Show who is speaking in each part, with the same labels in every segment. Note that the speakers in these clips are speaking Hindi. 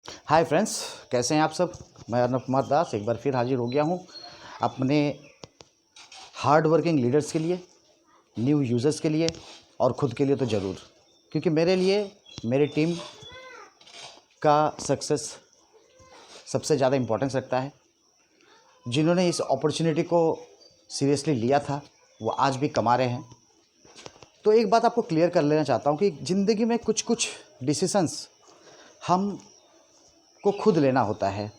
Speaker 1: हाय फ्रेंड्स, कैसे हैं आप सब। मैं अर्नब कुमार दास एक बार फिर हाजिर हो गया हूं अपने हार्ड वर्किंग लीडर्स के लिए, न्यू यूज़र्स के लिए और ख़ुद के लिए तो ज़रूर, क्योंकि मेरे लिए मेरी टीम का सक्सेस सबसे ज़्यादा इम्पोर्टेंस रखता है। जिन्होंने इस अपॉर्चुनिटी को सीरियसली लिया था वो आज भी कमा रहे हैं। तो एक बात आपको क्लियर कर लेना चाहता हूँ कि ज़िंदगी में कुछ कुछ डिसीजंस हम को खुद लेना होता है।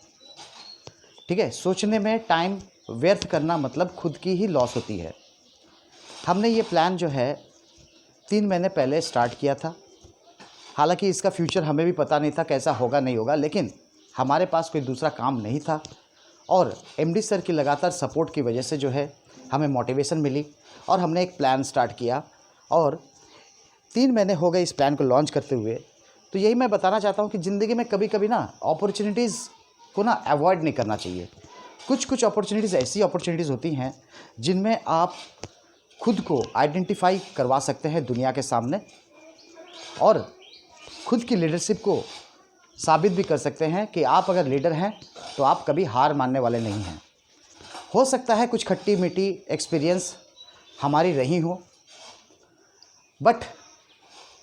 Speaker 1: ठीक है, सोचने में टाइम व्यर्थ करना मतलब खुद की ही लॉस होती है। हमने ये प्लान जो है 3 महीने पहले स्टार्ट किया था। हालांकि इसका फ्यूचर हमें भी पता नहीं था कैसा होगा नहीं होगा, लेकिन हमारे पास कोई दूसरा काम नहीं था और एमडी सर की लगातार सपोर्ट की वजह से जो है हमें मोटिवेशन मिली और हमने एक प्लान स्टार्ट किया और 3 महीने हो गए इस प्लान को लॉन्च करते हुए। तो यही मैं बताना चाहता हूँ कि ज़िंदगी में कभी कभी ना अपॉर्चुनिटीज़ को ना अवॉइड नहीं करना चाहिए। कुछ कुछ अपॉर्चुनिटीज़ ऐसी अपॉर्चुनिटीज़ होती हैं जिनमें आप खुद को आइडेंटिफाई करवा सकते हैं दुनिया के सामने और खुद की लीडरशिप को साबित भी कर सकते हैं कि आप अगर लीडर हैं तो आप कभी हार मानने वाले नहीं हैं। हो सकता है कुछ खट्टी मीठी एक्सपीरियंस हमारी रही हो, बट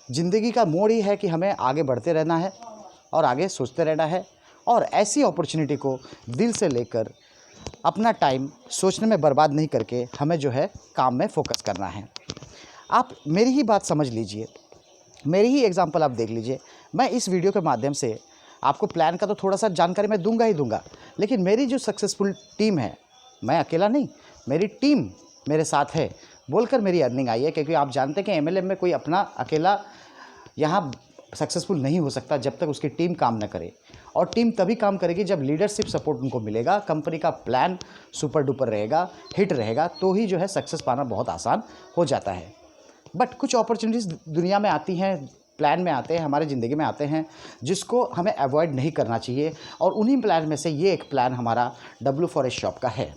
Speaker 1: ज़िंदगी का मोड़ ही है कि हमें आगे बढ़ते रहना है और आगे सोचते रहना है और ऐसी अपॉर्चुनिटी को दिल से लेकर अपना टाइम सोचने में बर्बाद नहीं करके हमें जो है काम में फोकस करना है। आप मेरी ही बात समझ लीजिए, मेरी ही एग्जांपल आप देख लीजिए। मैं इस वीडियो के माध्यम से आपको प्लान का तो थोड़ा सा जानकारी मैं दूंगा ही दूंगा, लेकिन मेरी जो सक्सेसफुल टीम है, मैं अकेला नहीं, मेरी टीम मेरे साथ है बोलकर मेरी अर्निंग आई है। क्योंकि आप जानते हैं कि एमएलएम में कोई अपना अकेला यहाँ सक्सेसफुल नहीं हो सकता जब तक उसकी टीम काम न करे, और टीम तभी काम करेगी जब लीडरशिप सपोर्ट उनको मिलेगा, कंपनी का प्लान सुपर डुपर रहेगा, हिट रहेगा, तो ही जो है सक्सेस पाना बहुत आसान हो जाता है। बट कुछ अपॉर्चुनिटीज़ दुनिया में आती हैं, प्लान में आते हैं, हमारे ज़िंदगी में आते हैं, जिसको हमें अवॉइड नहीं करना चाहिए और उन्हीं प्लान में से ये एक प्लान हमारा W फॉरेस्ट शॉप का है।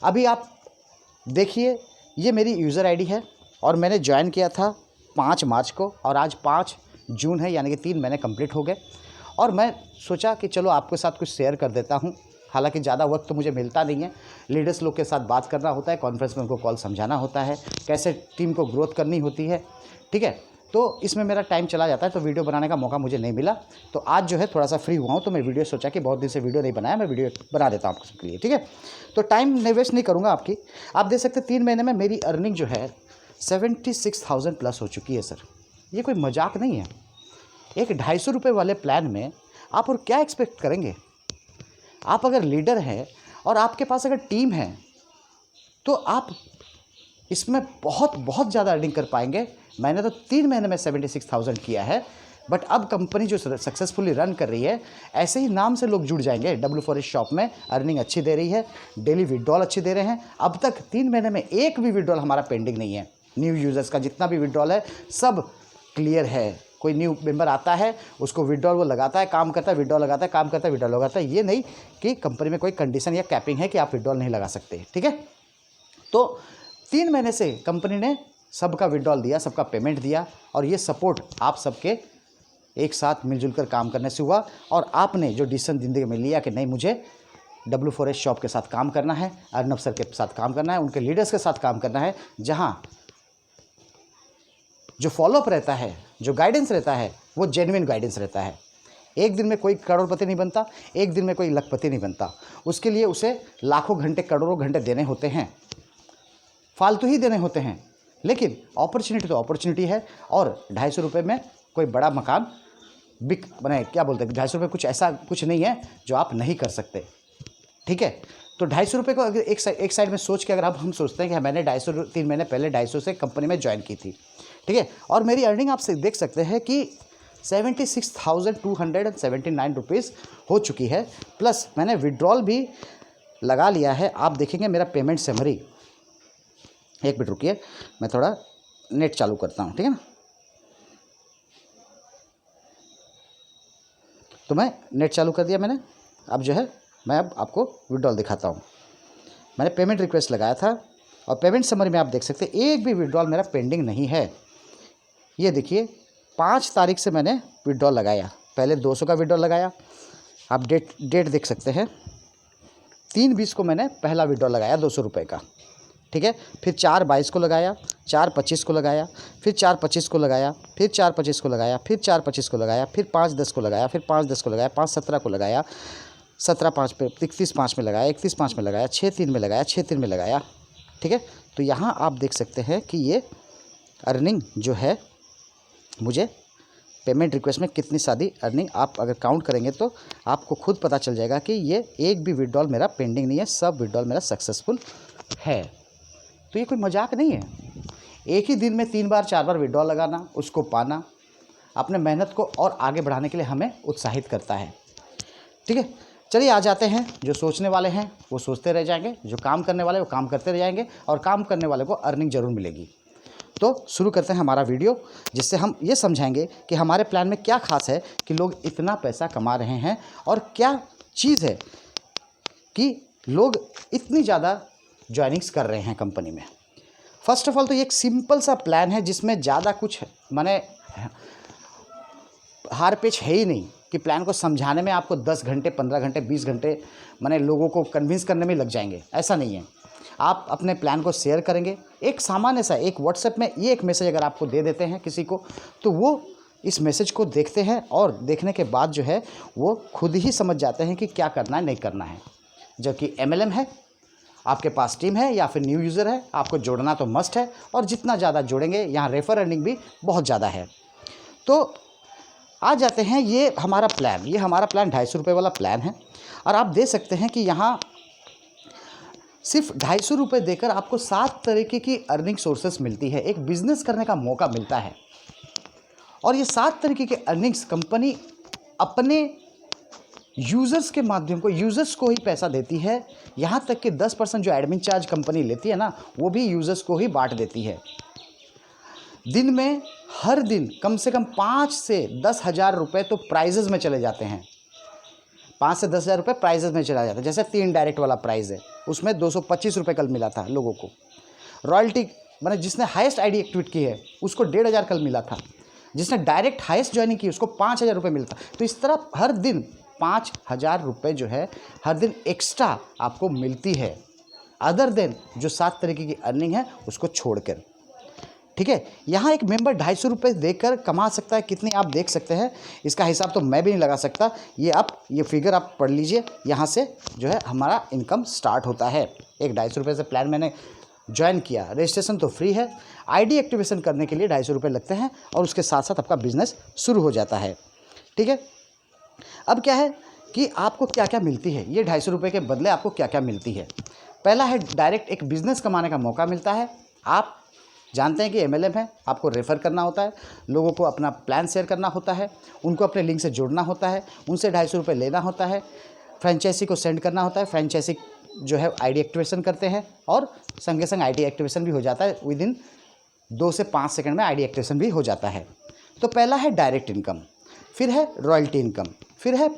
Speaker 1: अभी आप देखिए, ये मेरी यूज़र आईडी है और मैंने ज्वाइन किया था 5 मार्च को और आज 5 जून है, यानी कि 3 महीने कंप्लीट हो गए। और मैं सोचा कि चलो आपके साथ कुछ शेयर कर देता हूँ। हालांकि ज़्यादा वक्त तो मुझे मिलता नहीं है, लीडर्स लोग के साथ बात करना होता है, कॉन्फ्रेंस में उनको कॉल समझाना होता है, कैसे टीम को ग्रोथ करनी होती है। ठीक है, तो इसमें मेरा टाइम चला जाता है, तो वीडियो बनाने का मौका मुझे नहीं मिला। तो आज जो है थोड़ा सा फ्री हुआ हूँ, तो मैं वीडियो सोचा कि बहुत दिन से वीडियो नहीं बनाया, मैं वीडियो बना देता हूँ आप सबके लिए। ठीक है, तो टाइम वेस्ट नहीं करूँगा आपकी। आप देख सकते 3 महीने में मेरी अर्निंग जो है 76,000 प्लस हो चुकी है। सर, ये कोई मजाक नहीं है। एक 250 रुपये वाले प्लान में आप और क्या एक्सपेक्ट करेंगे। आप अगर लीडर हैं और आपके पास अगर टीम है तो आप इसमें बहुत बहुत ज़्यादा अर्निंग कर पाएंगे। मैंने तो 3 महीने में 76,000 किया है, बट अब कंपनी जो सक्सेसफुली रन कर रही है, ऐसे ही नाम से लोग जुड़ जाएंगे। W फॉरेस्ट शॉप में अर्निंग अच्छी दे रही है, डेली विड्रॉल अच्छी दे रहे हैं। अब तक 3 महीने में एक भी विड्रॉल हमारा पेंडिंग नहीं है। न्यू यूज़र्स का जितना भी विड्रॉल है सब क्लियर है। कोई न्यू मेंबर आता है, उसको विड्रॉल वो लगाता है, काम करता है, विड्रॉल लगाता है, काम करता है, विड्रॉल लगाता है। ये नहीं कि कंपनी में कोई कंडीशन या कैपिंग है कि आप विड्रॉल नहीं लगा सकते। ठीक है, तो 3 महीने से कंपनी ने सबका विड्रॉल दिया, सबका पेमेंट दिया और ये सपोर्ट आप सबके एक साथ मिलजुल कर काम करने से हुआ। और आपने जो डिसीजन ज़िंदगी में लिया कि नहीं, मुझे W फॉरेस्ट शॉप के साथ काम करना है, अर्नब सर के साथ काम करना है, उनके लीडर्स के साथ काम करना है, जहाँ जो फॉलोअप रहता है, जो गाइडेंस रहता है, वो जेन्युइन गाइडेंस रहता है। एक दिन में कोई करोड़पति नहीं बनता, एक दिन में कोई लखपति नहीं बनता। उसके लिए उसे लाखों घंटे, करोड़ों घंटे देने होते हैं, फालतू ही देने होते हैं। लेकिन अपॉर्चुनिटी तो अपॉर्चुनिटी है और 250 रुपये में कोई बड़ा मकान बिक बने, क्या बोलते हैं, 250 रुपये कुछ ऐसा कुछ नहीं है जो आप नहीं कर सकते। ठीक है, तो 250 रुपये को अगर एक साइड में सोच के अगर अब हम सोचते हैं कि मैंने 250 3 महीने पहले 250 से कंपनी में ज्वाइन की थी। ठीक है, और मेरी अर्निंग आप देख सकते हैं कि 76,279 रुपीज़ हो चुकी है, प्लस मैंने विड्रॉल भी लगा लिया है। आप देखेंगे मेरा पेमेंट समरी, एक मिनट रुकिए, मैं थोड़ा नेट चालू करता हूँ। ठीक है ना, तो मैं नेट चालू कर दिया मैंने। अब जो है मैं अब आपको विड्रॉल दिखाता हूँ। मैंने पेमेंट रिक्वेस्ट लगाया था और पेमेंट समरी में आप देख सकते हैं एक भी विड्रॉल मेरा पेंडिंग नहीं है। ये देखिए 5 तारीख से मैंने विड्रॉल लगाया, पहले 200 का विड्रॉल लगाया, आप डेट देख सकते हैं, 3/20 को मैंने पहला विड्रॉल लगाया 200 रुपये का, ठीक है। फिर 4/22 को लगाया, 4/25 को लगाया, फिर 4/25 को लगाया, फिर 4/25 को लगाया, फिर 4/25 को लगाया, फिर 5/10 को लगाया, फिर 5/10 को लगाया, 5/17 को लगाया, 17/5 पे 31/5 में लगाया, 31/5 में लगाया, 6/3 में लगाया, 6/3 में लगाया, ठीक है। तो यहाँ आप देख सकते हैं कि ये अर्निंग जो है मुझे पेमेंट रिक्वेस्ट में कितनी सारी अर्निंग आप अगर काउंट करेंगे तो आपको खुद पता चल जाएगा कि ये एक भी विड्रॉल मेरा पेंडिंग नहीं है, सब विड्रॉल मेरा सक्सेसफुल है। तो ये कोई मजाक नहीं है। एक ही दिन में 3 बार 4 बार विड्रॉल लगाना, उसको पाना अपने मेहनत को और आगे बढ़ाने के लिए हमें उत्साहित करता है, ठीक है। चलिए आ जाते हैं, जो सोचने वाले हैं वो सोचते रह जाएंगे, जो काम करने वाले वो काम करते रह जाएंगे, और काम करने वाले को अर्निंग ज़रूर मिलेगी। तो शुरू करते हैं हमारा वीडियो, जिससे हम ये समझाएंगे कि हमारे प्लान में क्या खास है कि लोग इतना पैसा कमा रहे हैं, और क्या चीज़ है कि लोग इतनी ज़्यादा ज्वाइनिंग्स कर रहे हैं कंपनी में। फर्स्ट ऑफ ऑल तो ये एक सिंपल सा प्लान है जिसमें ज़्यादा कुछ माने हार पेच है ही नहीं, कि प्लान को समझाने में आपको 10 घंटे 15 घंटे 20 घंटे माने लोगों को कन्विंस करने में लग जाएंगे, ऐसा नहीं है। आप अपने प्लान को शेयर करेंगे, एक सामान्य सा एक व्हाट्सएप में ये एक मैसेज अगर आपको दे देते हैं किसी को, तो वो इस मैसेज को देखते हैं और देखने के बाद जो है वो खुद ही समझ जाते हैं कि क्या करना है नहीं करना है। जबकि MLM है, आपके पास टीम है या फिर न्यू यूज़र है, आपको जोड़ना तो मस्ट है, और जितना ज़्यादा जोड़ेंगे यहाँ रेफर अर्निंग भी बहुत ज़्यादा है। तो आ जाते हैं, ये हमारा प्लान 250 रुपये वाला प्लान है, और आप दे सकते हैं कि यहाँ सिर्फ 250 रुपये देकर आपको 7 तरीके की अर्निंग सोर्सेस मिलती है, एक बिज़नेस करने का मौका मिलता है। और ये 7 तरीके के अर्निंग्स कंपनी अपने यूज़र्स के माध्यम को यूज़र्स को ही पैसा देती है। यहाँ तक कि 10% जो एडमिन चार्ज कंपनी लेती है ना, वो भी यूज़र्स को ही बांट देती है। दिन में हर दिन कम से कम 5 से 10 हज़ार रुपये तो प्राइजेज़ में चले जाते हैं, 5 से 10 हज़ार रुपये प्राइजेज़ में चला जाता है। जैसे 3 डायरेक्ट वाला प्राइज़ है, उसमें 225 रुपये कल मिला था लोगों को। रॉयल्टी मैंने जिसने हाईएस्ट आईडी एक्टिवेट की है उसको 1,500 कल मिला था, जिसने डायरेक्ट हाईएस्ट ज्वाइनिंग की उसको 5,000 रुपये मिलता। तो इस तरह हर दिन 5,000 रुपये जो है हर दिन एक्स्ट्रा आपको मिलती है, अदर देन जो 7 तरीके की अर्निंग है उसको छोड़कर, ठीक है। यहाँ एक मेंबर 250 रुपये देकर कमा सकता है, कितनी आप देख सकते हैं, इसका हिसाब तो मैं भी नहीं लगा सकता। ये फिगर आप पढ़ लीजिए, यहाँ से जो है हमारा इनकम स्टार्ट होता है। एक 250 रुपये से प्लान मैंने ज्वाइन किया, रजिस्ट्रेशन तो फ्री है, आईडी एक्टिवेशन करने के लिए 250 रुपये लगते हैं, और उसके साथ साथ आपका बिजनेस शुरू हो जाता है, ठीक है। अब क्या है कि आपको क्या क्या मिलती है, ये 250 रुपये के बदले आपको क्या क्या मिलती है। पहला है डायरेक्ट एक बिज़नेस कमाने का मौका मिलता है। आप जानते हैं कि MLM है, आपको रेफ़र करना होता है, लोगों को अपना प्लान शेयर करना होता है, उनको अपने लिंक से जोड़ना होता है, उनसे 250 रुपये लेना होता है, फ्रेंचाइजी को सेंड करना होता है, फ्रेंचाइजी जो है आईडी एक्टिवेशन करते हैं, और संगे संग आईडी एक्टिवेशन भी हो जाता है, विदिन 2 से 5 सेकंड में आईडी एक्टिवेशन भी हो जाता है। तो पहला है डायरेक्ट इनकम, फिर है रॉयल्टी इनकम, फिर है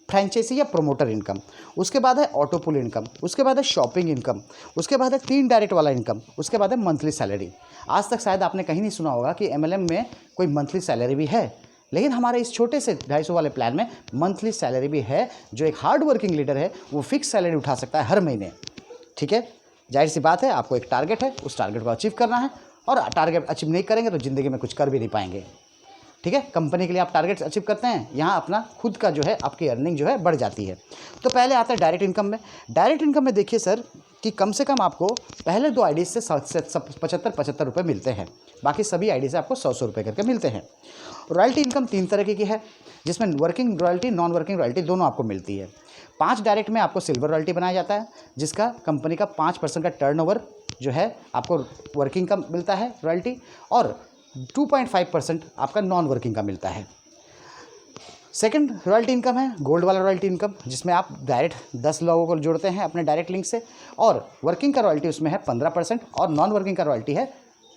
Speaker 1: फ्रेंचाइजी या प्रोमोटर इनकम, उसके बाद है ऑटो पुल इनकम, उसके बाद है शॉपिंग इनकम, उसके बाद है 3 डायरेक्ट वाला इनकम, उसके बाद है मंथली सैलरी। आज तक शायद आपने कहीं नहीं सुना होगा कि MLM में कोई मंथली सैलरी भी है, लेकिन हमारे इस छोटे से 250 वाले प्लान में मंथली सैलरी भी है। जो एक हार्ड वर्किंग लीडर है वो फिक्स सैलरी उठा सकता है हर महीने, ठीक है। जाहिर सी बात है, आपको एक टारगेट है, उस टारगेट को अचीव करना है, और टारगेट अचीव नहीं करेंगे तो ज़िंदगी में कुछ कर भी नहीं पाएंगे, ठीक है। कंपनी के लिए आप टारगेट्स अचीव करते हैं, यहाँ अपना खुद का जो है आपकी अर्निंग जो है बढ़ जाती है। तो पहले आता है डायरेक्ट इनकम में। डायरेक्ट इनकम में देखिए सर कि कम से कम आपको पहले 2 आईडी से 75 रुपये मिलते हैं, बाकी सभी आईडी से आपको 100 रुपये करके मिलते हैं। रॉयल्टी इनकम 3 तरीके की है, जिसमें working royalty non working royalty दोनों आपको मिलती है। 5 डायरेक्ट में आपको सिल्वर रॉयल्टी बनाया जाता है, जिसका कंपनी का 5% का टर्नओवर जो है आपको वर्किंग का मिलता है रॉयल्टी, और 2.5% आपका नॉन वर्किंग का मिलता है। सेकंड रॉयल्टी इनकम है गोल्ड वाला रॉयल्टी इनकम, जिसमें आप डायरेक्ट 10 लोगों को जोड़ते हैं अपने डायरेक्ट लिंक से, और वर्किंग का रॉयल्टी उसमें है 15%, और नॉन वर्किंग का रॉयल्टी है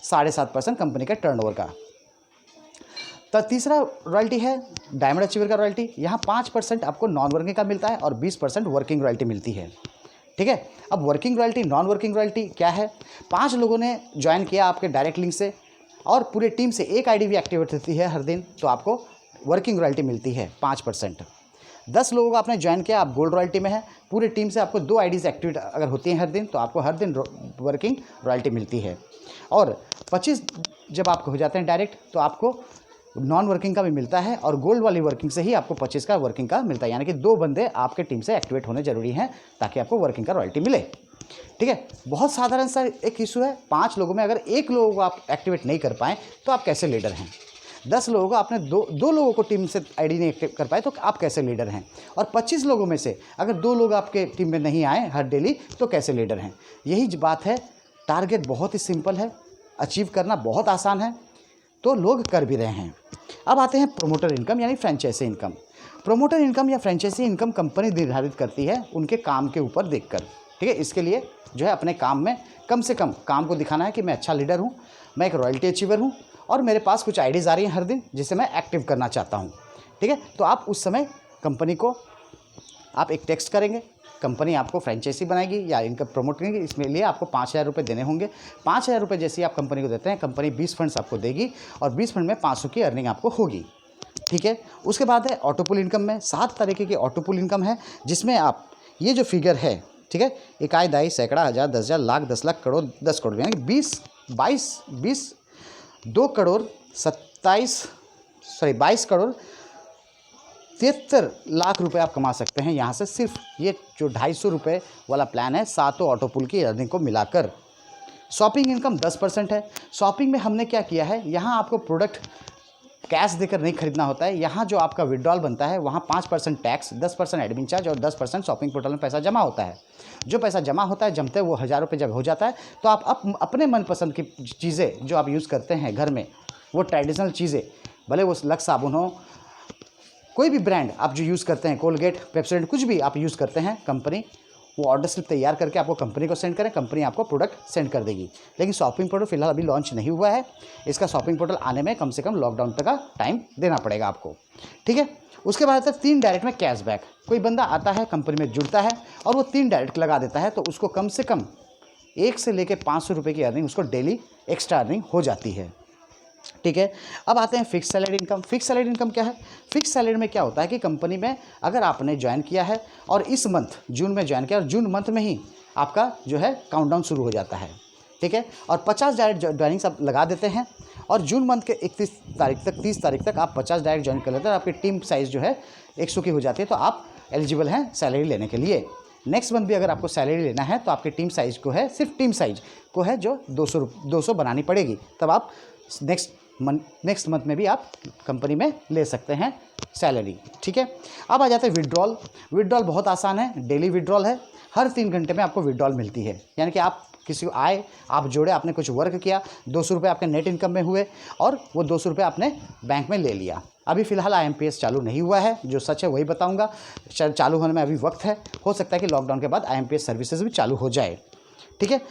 Speaker 1: 7.5% कंपनी के टर्नओवर का। तो तीसरा रॉयल्टी है डायमंड अचीवर का रॉयल्टी, यहाँ 5% आपको नॉन वर्किंग का मिलता है और 20% वर्किंग रॉयल्टी मिलती है, ठीक है। अब working royalty non working royalty क्या है, 5 लोगों ने ज्वाइन किया आपके डायरेक्ट लिंक से, और पूरे टीम से एक आईडी भी एक्टिवेट होती है हर दिन, तो आपको वर्किंग रॉयल्टी मिलती है 5%। 10 लोगों को आपने ज्वाइन किया, आप गोल्ड रॉयल्टी में है। पूरी टीम से आपको 2 आईडीज़ एक्टिवेट अगर होती हैं हर दिन, तो आपको हर दिन वर्किंग रॉयल्टी मिलती है। और 25 जब आपको हो जाते हैं डायरेक्ट, तो आपको नॉन वर्किंग का भी मिलता है, और गोल्ड वाली वर्किंग से ही आपको 25 का वर्किंग का मिलता है। यानी कि 2 बंदे आपके टीम से एक्टिवेट होने जरूरी हैं ताकि आपको वर्किंग का रॉयल्टी मिले। ठीक है, बहुत साधारण सा एक इशू है। 5 लोगों में अगर 1 लोगों को आप एक्टिवेट नहीं कर पाएँ तो आप कैसे लीडर हैं। 10 लोगों को आपने दो लोगों को टीम से आईडी नहीं एक्टिव कर पाए तो आप कैसे लीडर हैं। और 25 लोगों में से अगर 2 लोग आपके टीम में नहीं आए हर डेली तो कैसे लीडर हैं। यही बात है। टारगेट बहुत ही सिंपल है, अचीव करना बहुत आसान है, तो लोग कर भी रहे हैं। अब आते हैं प्रोमोटर इनकम यानी फ्रेंचाइजी इनकम। प्रोमोटर इनकम या फ्रेंचाइजी इनकम कंपनी निर्धारित करती है उनके काम के ऊपर देखकर। ठीक है, इसके लिए जो है अपने काम में कम से कम काम को दिखाना है कि मैं अच्छा लीडर हूँ, मैं एक रॉयल्टी अचीवर हूँ, और मेरे पास कुछ आईडीज़ आ रही हैं हर दिन जिसे मैं एक्टिव करना चाहता हूँ। ठीक है, तो आप उस समय कंपनी को आप एक टेक्स्ट करेंगे, कंपनी आपको फ्रेंचाइजी बनाएगी या इनका प्रमोट करेंगे। इसमें लिए आपको 5,000 रुपये देने होंगे। 5,000 रुपये जैसे ही आप कंपनी को देते हैं, कंपनी 20 फंड्स आपको देगी और 20 फंड में 500 की अर्निंग आपको होगी। ठीक है, उसके बाद है ऑटोपुल इनकम में 7 तरीके की ऑटोपुल इनकम है, जिसमें आप ये जो फिगर है, ठीक है, इकाई, दाई, सैकड़ा, हज़ार, 10,000, लाख, 10 लाख, करोड़, 10 करोड़, यानी 22 करोड़ 73 लाख रुपए आप कमा सकते हैं यहाँ से। सिर्फ ये जो 250 रुपये वाला प्लान है, 7 ऑटोपुल की अर्निंग को मिलाकर। शॉपिंग इनकम 10% है। शॉपिंग में हमने क्या किया है, यहाँ आपको प्रोडक्ट कैश देकर नहीं खरीदना होता है। यहाँ जो आपका विड्रॉल बनता है वहाँ 5% टैक्स, 10% एडमिन चार्ज और 10% शॉपिंग पोर्टल में पैसा जमा होता है। जो पैसा जमा होता है, जमते वो 1,000 रुपये जब हो जाता है, तो आप अपने मनपसंद की चीज़ें जो आप यूज़ करते हैं घर में, वो ट्रेडिशनल चीज़ें, भले वो लक्स साबुन हो, कोई भी ब्रांड आप जो यूज़ करते हैं, कोलगेट, पेप्सोडेंट, कुछ भी आप यूज़ करते हैं, कंपनी वो ऑर्डर स्लिप तैयार करके आपको कंपनी को सेंड करें, कंपनी आपको प्रोडक्ट सेंड कर देगी। लेकिन शॉपिंग पोर्टल फिलहाल अभी लॉन्च नहीं हुआ है। इसका शॉपिंग पोर्टल आने में कम से कम लॉकडाउन तक का टाइम देना पड़ेगा आपको। ठीक है, उसके बाद आता है 3 डायरेक्ट में कैशबैक। कोई बंदा आता है, कंपनी में जुड़ता है और वो 3 डायरेक्ट लगा देता है, तो उसको कम से कम 1 से लेकर 500 रुपये की अर्निंग उसको डेली एक्स्ट्रा अर्निंग हो जाती है। ठीक है, अब आते हैं fix salary income. Fix salary income क्या है? फिक्स सैलरी में क्या होता है कि कंपनी में अगर आपने ज्वाइन किया है और इस मंथ जून में ज्वाइन किया और जून मंथ में ही आपका जो है काउंटडाउन शुरू हो जाता है। ठीक है, और 50 डायरेक्ट ज्वाइनिंग्स आप लगा देते हैं और जून मंथ के 31 तारीख तक 30 तारीख तक आप 50 डायरेक्ट ज्वाइन कर लेते हैं। आपकी टीम साइज़ जो है 100 की हो जाती है, तो आप एलिजिबल हैं सैलरी लेने के लिए। नेक्स्ट मंथ भी अगर आपको सैलरी लेना है तो आपकी टीम साइज़ को है, सिर्फ टीम साइज़ को है जो 200 बनानी पड़ेगी, तब आप नेक्स्ट मंथ में भी आप कंपनी में ले सकते हैं सैलरी। ठीक है, अब आ जाते हैं विड्रॉल। विड्रॉल बहुत आसान है, डेली विड्रॉल है। हर 3 घंटे में आपको विड्रॉल मिलती है। यानी कि आप किसी को आए, आप जोड़े, आपने कुछ वर्क किया, 200 रुपये आपके नेट इनकम में हुए और वो 200 रुपये आपने बैंक में ले लिया। अभी फ़िलहाल IMPS चालू नहीं हुआ है, जो सच है वही बताऊंगा। चालू होने में अभी वक्त है, हो सकता है कि लॉकडाउन के बाद IMPS सर्विसेज भी चालू हो जाए। ठीक है,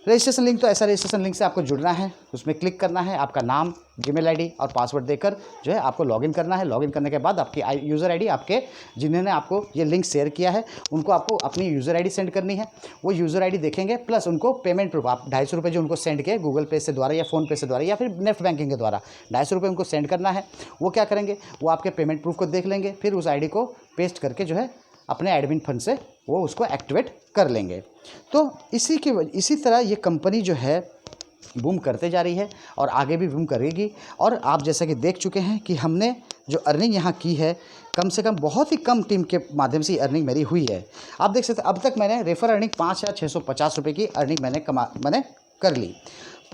Speaker 1: रजिस्ट्रेशन लिंक, तो ऐसा रजिस्ट्रेशन लिंक से आपको जुड़ना है, उसमें क्लिक करना है, आपका नाम, जीमेल आईडी और पासवर्ड देकर जो है आपको लॉगिन करना है। लॉगिन करने के बाद आपकी यूज़र आईडी, आपके जिन्होंने आपको ये लिंक शेयर किया है उनको आपको अपनी यूज़र आईडी सेंड करनी है। वो यूज़र आईडी देखेंगे, प्लस उनको पेमेंट प्रूफ, आप 250 रुपये जो उनको सेंड किए गूगल पे से द्वारा या फ़ोनपे से द्वारा या फिर नेट बैंकिंग के द्वारा 250 रुपये उनको सेंड करना है। वो क्या करेंगे, वो आपके पेमेंट प्रूफ को देख लेंगे, फिर उस आईडी को पेस्ट करके जो है अपने एडमिन फंड से वो उसको एक्टिवेट कर लेंगे। तो इसी तरह ये कंपनी जो है बूम करते जा रही है और आगे भी बूम करेगी। और आप जैसा कि देख चुके हैं कि हमने जो अर्निंग यहाँ की है, कम से कम बहुत ही कम टीम के माध्यम से अर्निंग मेरी हुई है। आप देख सकते हैं अब तक मैंने रेफर अर्निंग 5,650 रुपये की अर्निंग मैंने कर ली।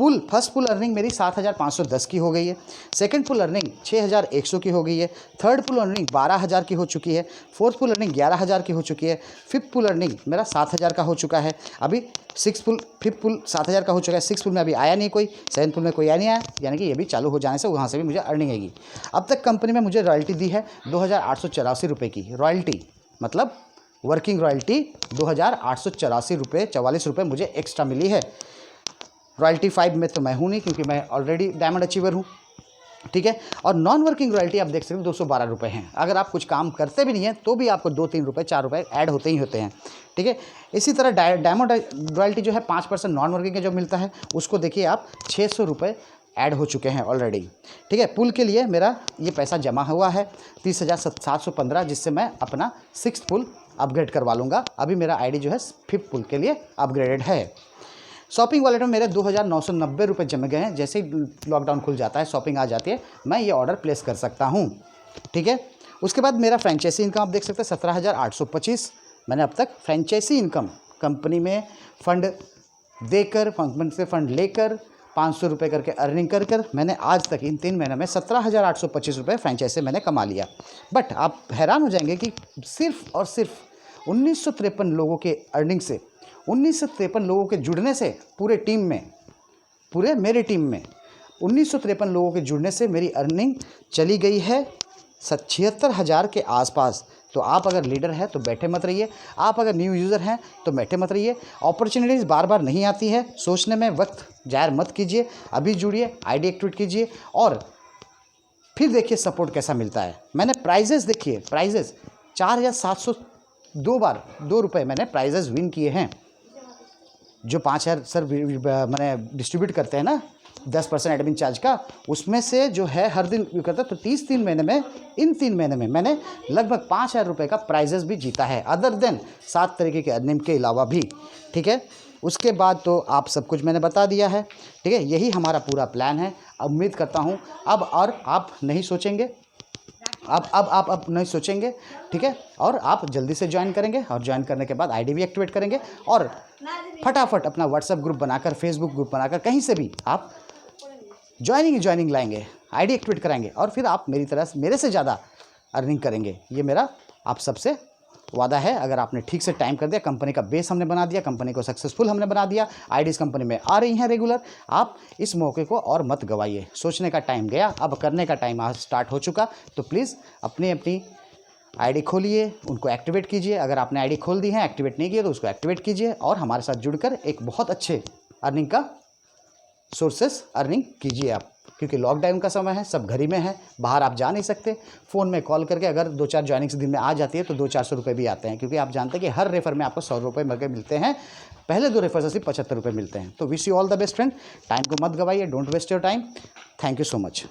Speaker 1: फर्स्ट पुल अर्निंग मेरी 7,510 की हो गई है। सेकंड पुल अर्निंग 6,100 की हो गई है। थर्ड पुल अर्निंग 12,000 की हो चुकी है। फोर्थ पुल अर्निंग 11,000 की हो चुकी है। फिफ्थ पुल अर्निंग मेरा 7,000 का हो चुका है। अभी फिफ्थ पुल 7,000 का हो चुका है। सिक्स पुल में अभी आया नहीं कोई, सेवन्थ पुल में कोई आया नहीं आया, यानी कि ये भी चालू हो जाने से वहाँ से भी मुझे अर्निंग आएगी। अब तक कंपनी में मुझे रॉयल्टी दी है 2,884 रुपये की। रॉयल्टी मतलब वर्किंग रॉयल्टी 2,884 रुपये, 44 रुपये मुझे एक्स्ट्रा मिली है। रॉयल्टी 5 में तो मैं हूँ नहीं, क्योंकि मैं ऑलरेडी डायमंड अचीवर हूँ। ठीक है, और नॉन वर्किंग रॉयल्टी आप देख सकते हैं 212 रुपये हैं। अगर आप कुछ काम करते भी नहीं हैं तो भी आपको 2-3 रुपये 4 रुपये ऐड होते ही होते हैं। ठीक है, इसी तरह डायमंड रॉयल्टी जो है 5% नॉन वर्किंग के जो मिलता है उसको देखिए आप 600 रुपये ऐड हो चुके हैं ऑलरेडी। ठीक है, पुल के लिए मेरा ये पैसा जमा हुआ है 30,715, जिससे मैं अपना 6th पुल अपग्रेड करवा लूँगा। अभी मेरा आईडी जो है 5th पुल के लिए अपग्रेडेड है। शॉपिंग वॉलेट में मेरे 2,990 रुपये जमे गए हैं। जैसे ही लॉकडाउन खुल जाता है, शॉपिंग आ जाती है, मैं ये ऑर्डर प्लेस कर सकता हूँ। ठीक है, उसके बाद मेरा फ्रेंचाइजी इनकम आप देख सकते हैं 17,825। मैंने अब तक फ्रेंचाइजी इनकम कंपनी में फ़ंड देकर, कंपनी से फ़ंड लेकर 500 रुपये करके अर्निंग कर मैंने आज तक इन 3 महीनों में 17,825 रुपये फ्रेंचाइजी से मैंने कमा लिया। बट आप हैरान हो जाएंगे कि सिर्फ और सिर्फ 1953 लोगों के अर्निंग से, 1953 लोगों के जुड़ने से पूरे मेरी टीम में 1953 लोगों के जुड़ने से मेरी अर्निंग चली गई है 76,000 के आसपास। तो आप अगर लीडर हैं तो बैठे मत रहिए, आप अगर न्यू यूज़र हैं तो बैठे मत रहिए। अपॉर्चुनिटीज़ बार बार नहीं आती है, सोचने में वक्त ज़ाया मत कीजिए। अभी जुड़िए, आईडी एक्टिवेट कीजिए और फिर देखिए सपोर्ट कैसा मिलता है। मैंने प्राइजेस देखिए, प्राइजेस 4,702 रुपये मैंने प्राइजेस विन किए हैं। जो 5,000 सर मैंने डिस्ट्रीब्यूट करते हैं ना 10% एडमिन चार्ज का, उसमें से जो है हर दिन करता है, तो 3 महीने में, इन 3 महीने में मैंने लगभग 5,000 रुपये का प्राइजेस भी जीता है, अदर देन 7 तरीके के अर्निंग के अलावा भी। ठीक है, उसके बाद तो आप सब कुछ मैंने बता दिया है। ठीक है, यही हमारा पूरा प्लान है। उम्मीद करता हूँ अब और आप नहीं सोचेंगे, आप नहीं सोचेंगे। ठीक है, और आप जल्दी से ज्वाइन करेंगे और ज्वाइन करने के बाद आईडी भी एक्टिवेट करेंगे और फटाफट अपना व्हाट्सएप ग्रुप बनाकर, फेसबुक ग्रुप बनाकर, कहीं से भी आप ज्वाइनिंग लाएंगे, आईडी एक्टिवेट कराएंगे और फिर आप मेरे से ज़्यादा अर्निंग करेंगे। ये मेरा आप सबसे वादा है। अगर आपने ठीक से टाइम कर दिया, कंपनी का बेस हमने बना दिया, कंपनी को सक्सेसफुल हमने बना दिया, आईडीज़ कंपनी में आ रही हैं रेगुलर, आप इस मौके को और मत गवाइए। सोचने का टाइम गया, अब करने का टाइम आज स्टार्ट हो चुका। तो प्लीज़ अपनी आईडी खोलिए, उनको एक्टिवेट कीजिए। अगर आपने आईडी खोल दी है, एक्टिवेट नहीं किया तो उसको एक्टिवेट कीजिए और हमारे साथ जुड़कर एक बहुत अच्छे अर्निंग का सोर्सेस अर्निंग कीजिए आप। क्योंकि लॉकडाउन का समय है, सब घर ही में है, बाहर आप जा नहीं सकते। फ़ोन में कॉल करके अगर 2-4 ज्वाइनिंग्स दिन में आ जाती है तो 200-400 रुपये भी आते हैं, क्योंकि आप जानते हैं कि हर रेफर में आपको 100 रुपये मिलते हैं। पहले 2 रेफर से सिर्फ 75 रुपये मिलते हैं। तो wish you all the best friend. Time को मत गवाइए, don't waste your time. Thank you so much.